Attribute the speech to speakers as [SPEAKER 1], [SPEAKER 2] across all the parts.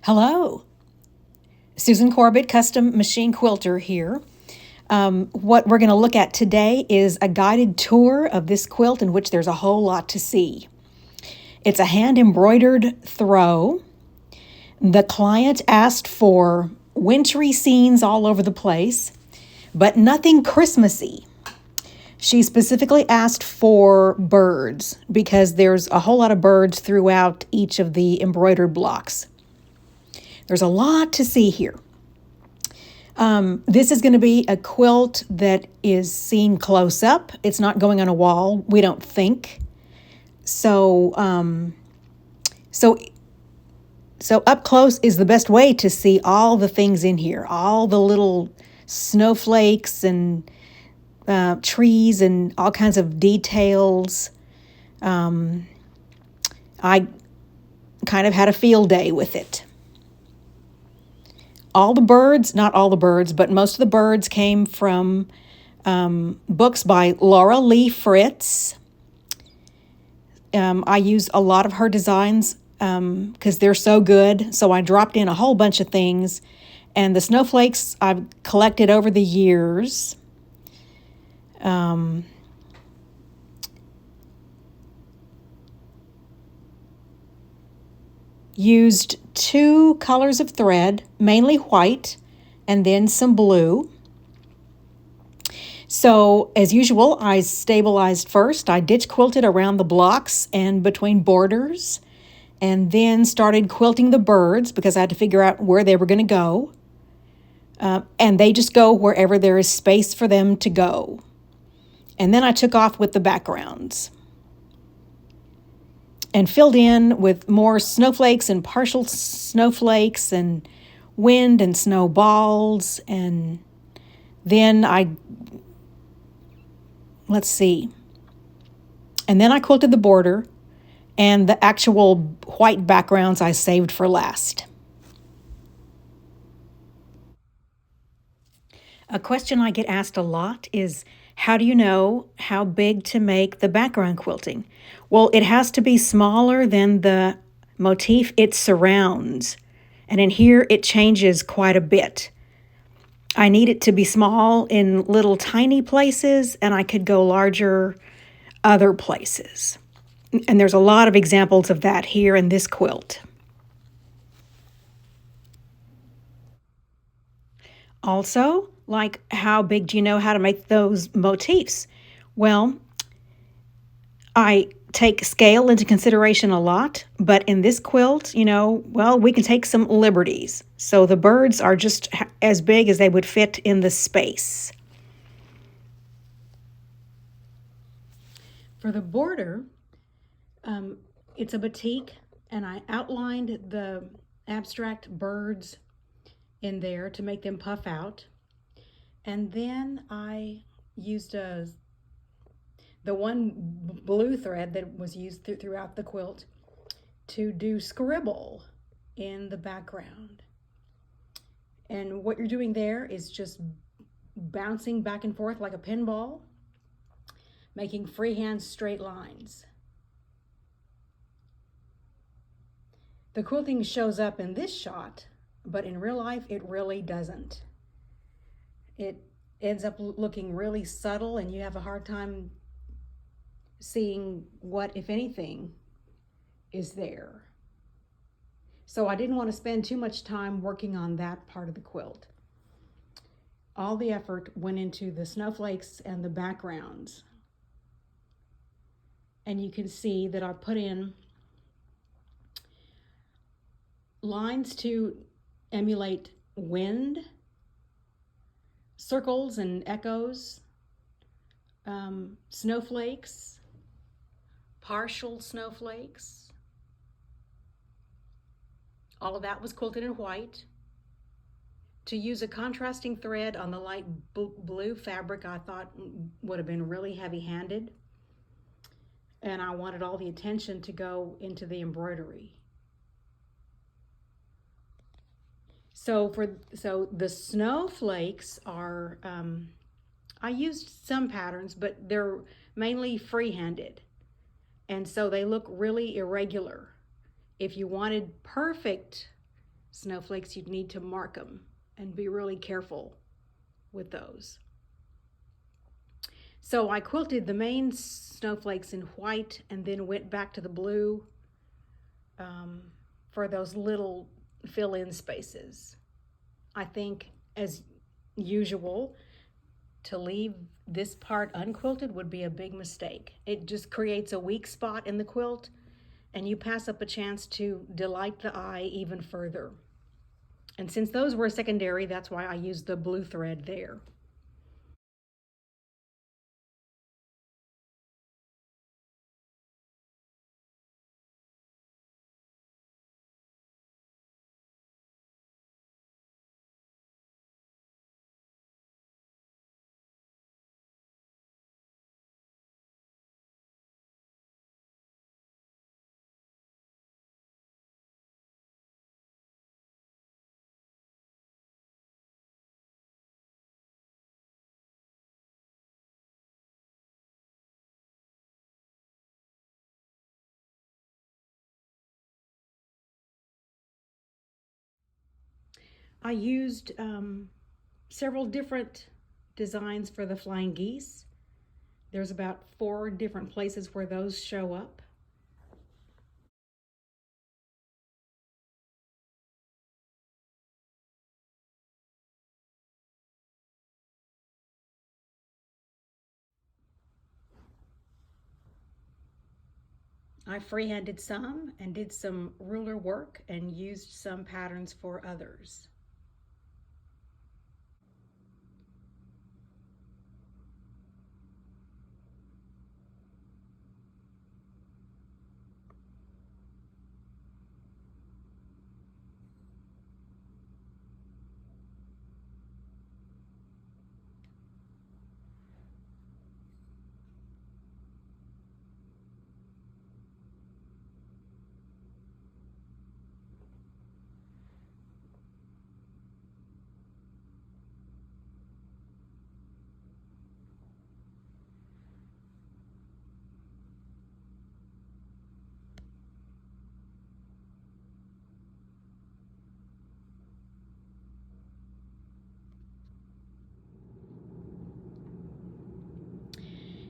[SPEAKER 1] Hello, Susan Corbett, Custom Machine Quilter here. What we're going to look at today is a guided tour of this quilt in which there's a whole lot to see. It's a hand-embroidered throw. The client asked for wintry scenes all over the place, but nothing Christmassy. She specifically asked for birds because there's a whole lot of birds throughout each of the embroidered blocks. There's a lot to see here. This is going to be a quilt that is seen close up. It's not going on a wall, we don't think. So up close is the best way to see all the things in here, all the little snowflakes and trees and all kinds of details. I kind of had a field day with it. All the birds, not all the birds, but most of the birds came from books by Laura Lee Fritz. I use a lot of her designs because they're so good. So I dropped in a whole bunch of things. And the snowflakes I've collected over the years. Used 2 colors of thread, mainly white, and then some blue. So, as usual, I stabilized first. I ditch quilted around the blocks and between borders, and then started quilting the birds because I had to figure out where they were going to go. And they just go wherever there is space for them to go. And then I took off with the backgrounds and filled in with more snowflakes and partial snowflakes and wind and snowballs. And then and then I quilted the border, and the actual white backgrounds I saved for last. A question I get asked a lot is, how do you know how big to make the background quilting? Well, it has to be smaller than the motif it surrounds. And in here, it changes quite a bit. I need it to be small in little tiny places, and I could go larger other places. And there's a lot of examples of that here in this quilt. Also, like, how big do you know how to make those motifs? Well, I take scale into consideration a lot, but in this quilt, we can take some liberties. So the birds are just as big as they would fit in the space. For the border, it's a batik, and I outlined the abstract birds in there to make them puff out. And then I used the one blue thread that was used throughout the quilt to do scribble in the background. And what you're doing there is just bouncing back and forth like a pinball, making freehand straight lines. The quilting shows up in this shot, but in real life, it really doesn't. It ends up looking really subtle, and you have a hard time seeing what, if anything, is there. So I didn't want to spend too much time working on that part of the quilt. All the effort went into the snowflakes and the backgrounds. And you can see that I put in lines to emulate wind, circles and echoes, snowflakes, partial snowflakes. All of that was quilted in white. To use a contrasting thread on the light blue fabric, I thought would have been really heavy-handed, and I wanted all the attention to go into the embroidery. So the snowflakes are, I used some patterns, but they're mainly free-handed. And so they look really irregular. If you wanted perfect snowflakes, you'd need to mark them and be really careful with those. So I quilted the main snowflakes in white and then went back to the blue for those little fill-in spaces. I think, as usual, to leave this part unquilted would be a big mistake. It just creates a weak spot in the quilt, and you pass up a chance to delight the eye even further. And since those were secondary, that's why I used the blue thread there. I used several different designs for the flying geese. There's about 4 different places where those show up. I freehanded some and did some ruler work and used some patterns for others.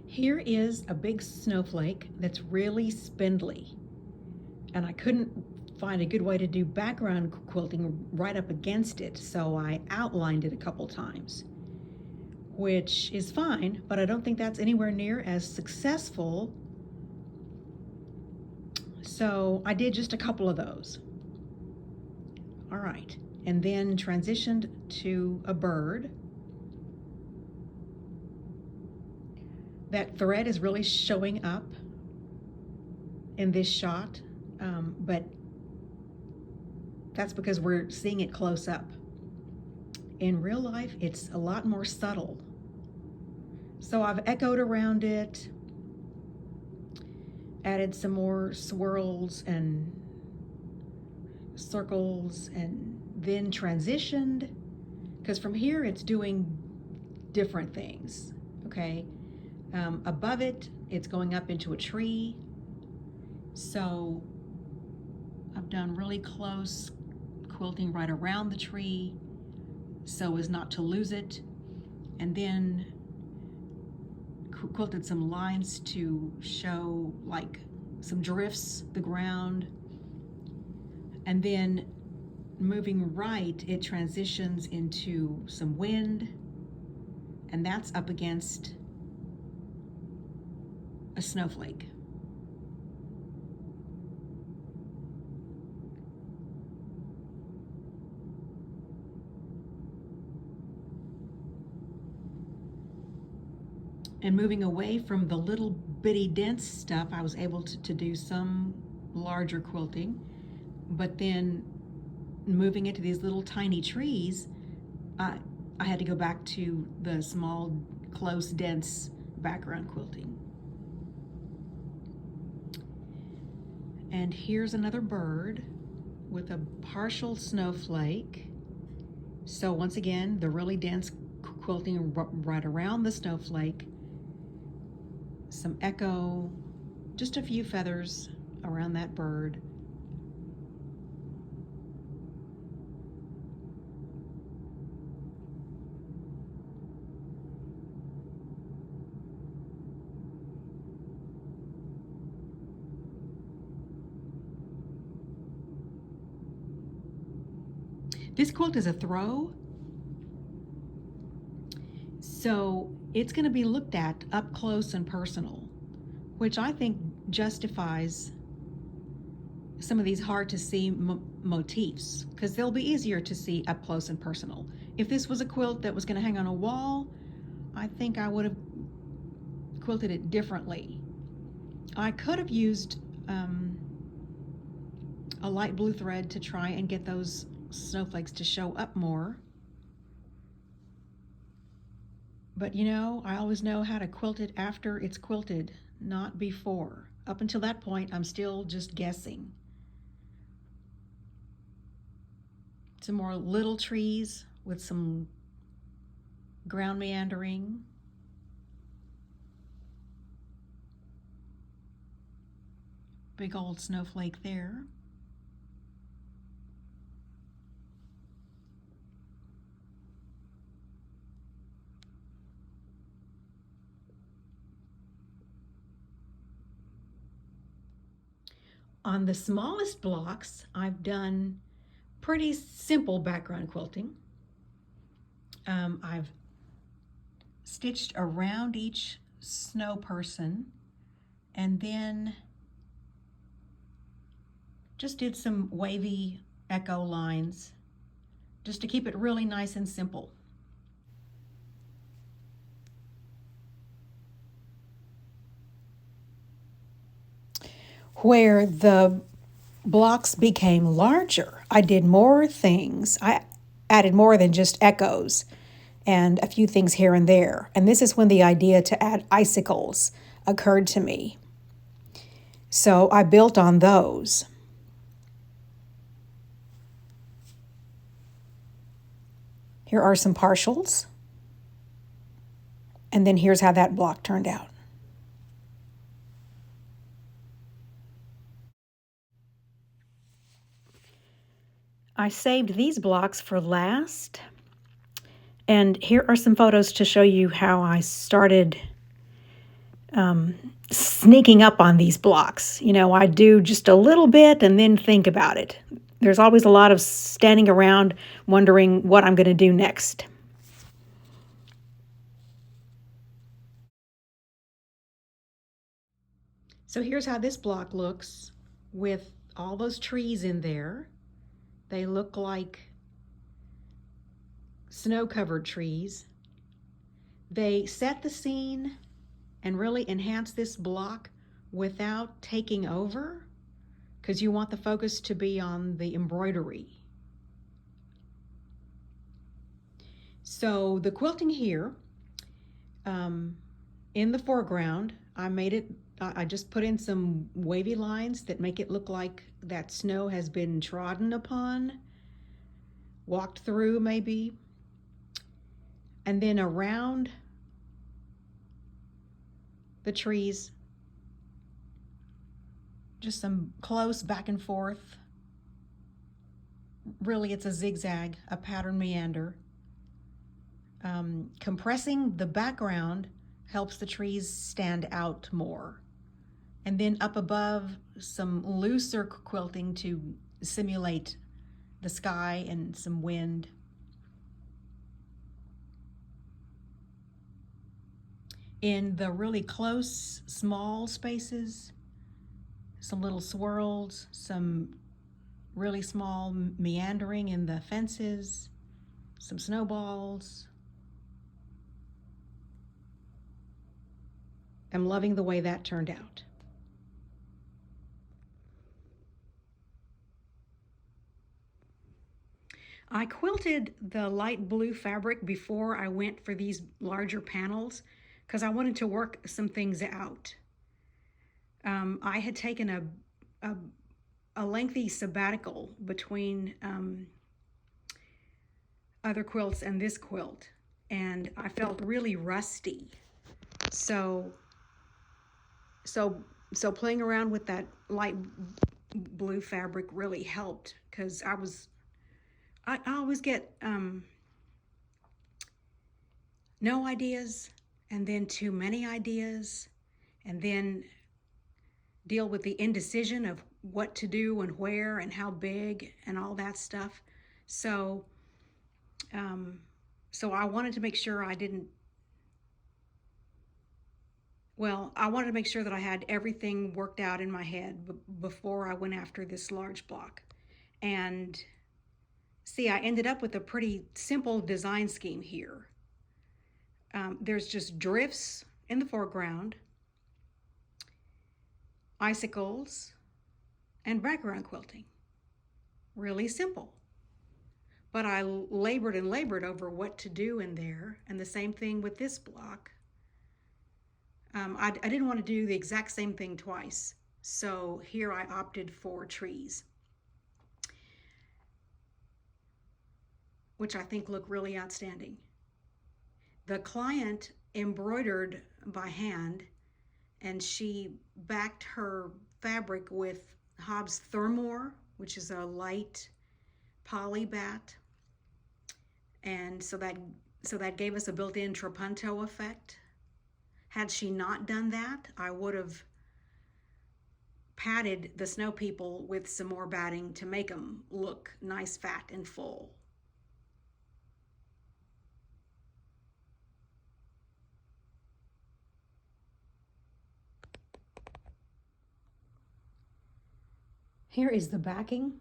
[SPEAKER 1] Here is a big snowflake that's really spindly, and I couldn't find a good way to do background quilting right up against it, so I outlined it a couple times, which is fine, but I don't think that's anywhere near as successful. So I did just a couple of those. All right, and then transitioned to a bird. That thread is really showing up in this shot, but that's because we're seeing it close up. In real life, it's a lot more subtle. So I've echoed around it, added some more swirls and circles, and then transitioned, because from here it's doing different things, okay? Above it, it's going up into a tree. So I've done really close quilting right around the tree so as not to lose it. And then quilted some lines to show like some drifts, the ground. And then moving right, it transitions into some wind, and that's up against a snowflake. And moving away from the little bitty dense stuff, I was able to do some larger quilting, but then moving into these little tiny trees, I had to go back to the small, close, dense background quilting. And here's another bird with a partial snowflake. So once again, the really dense quilting right around the snowflake, some echo, just a few feathers around that bird. This quilt is a throw, so it's going to be looked at up close and personal, which I think justifies some of these hard to see motifs, because they'll be easier to see up close and personal. If this was a quilt that was going to hang on a wall, I think I would have quilted it differently. I could have used a light blue thread to try and get those snowflakes to show up more. But you know, I always know how to quilt it after it's quilted, not before. Up until that point, I'm still just guessing. Some more little trees with some ground meandering. Big old snowflake there. On the smallest blocks, I've done pretty simple background quilting. I've stitched around each snow person and then just did some wavy echo lines just to keep it really nice and simple. Where the blocks became larger, I did more things. I added more than just echoes and a few things here and there. And this is when the idea to add icicles occurred to me. So I built on those. Here are some partials. And then here's how that block turned out. I saved these blocks for last. And here are some photos to show you how I started sneaking up on these blocks. You know, I do just a little bit and then think about it. There's always a lot of standing around wondering what I'm going to do next. So here's how this block looks with all those trees in there. They look like snow-covered trees. They set the scene and really enhance this block without taking over, because you want the focus to be on the embroidery. So the quilting here, in the foreground, I just put in some wavy lines that make it look like that snow has been trodden upon, walked through maybe. And then around the trees, just some close back and forth. Really, it's a zigzag, a pattern meander. Compressing the background helps the trees stand out more. And then up above, some looser quilting to simulate the sky and some wind. In the really close, small spaces, some little swirls, some really small meandering in the fences, some snowballs. I'm loving the way that turned out. I quilted the light blue fabric before I went for these larger panels because I wanted to work some things out. I had taken a lengthy sabbatical between other quilts and this quilt, and I felt really rusty. So playing around with that light blue fabric really helped, because I always get no ideas, and then too many ideas, and then deal with the indecision of what to do and where and how big and all that stuff. So, so I wanted to make sure I didn't, well, I wanted to make sure that I had everything worked out in my head before I went after this large block. And see, I ended up with a pretty simple design scheme here. There's just drifts in the foreground, icicles, and background quilting. Really simple. But I labored and labored over what to do in there, and the same thing with this block. I didn't want to do the exact same thing twice, so here I opted for trees, which I think look really outstanding. The client embroidered by hand, and she backed her fabric with Hobbs Thermore, which is a light poly bat, and so that gave us a built-in trapunto effect. Had she not done that, I would have padded the snow people with some more batting to make them look nice, fat, and full. Here is the backing.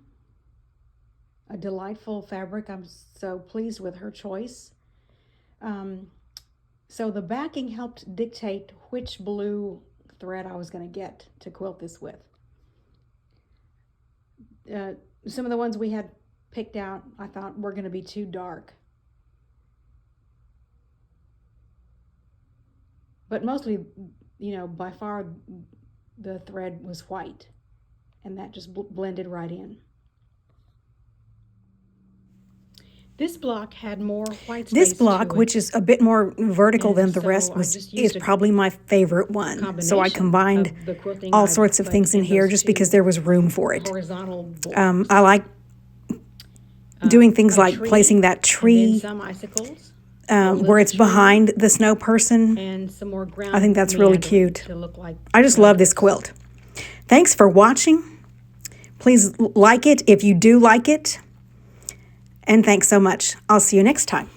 [SPEAKER 1] A delightful fabric. I'm so pleased with her choice. So the backing helped dictate which blue thread I was going to get to quilt this with. Some of the ones we had picked out, I thought were going to be too dark. But mostly, by far the thread was white, and that just blended right in. This block had more white space. This block, which is a bit more vertical than the rest, is probably my favorite one. So I combined all sorts of things in here just because there was room for it. I like doing things like placing that tree where it's behind the snow person. I think that's really cute. I just love this quilt. Thanks for watching. Please like it if you do like it. And thanks so much. I'll see you next time.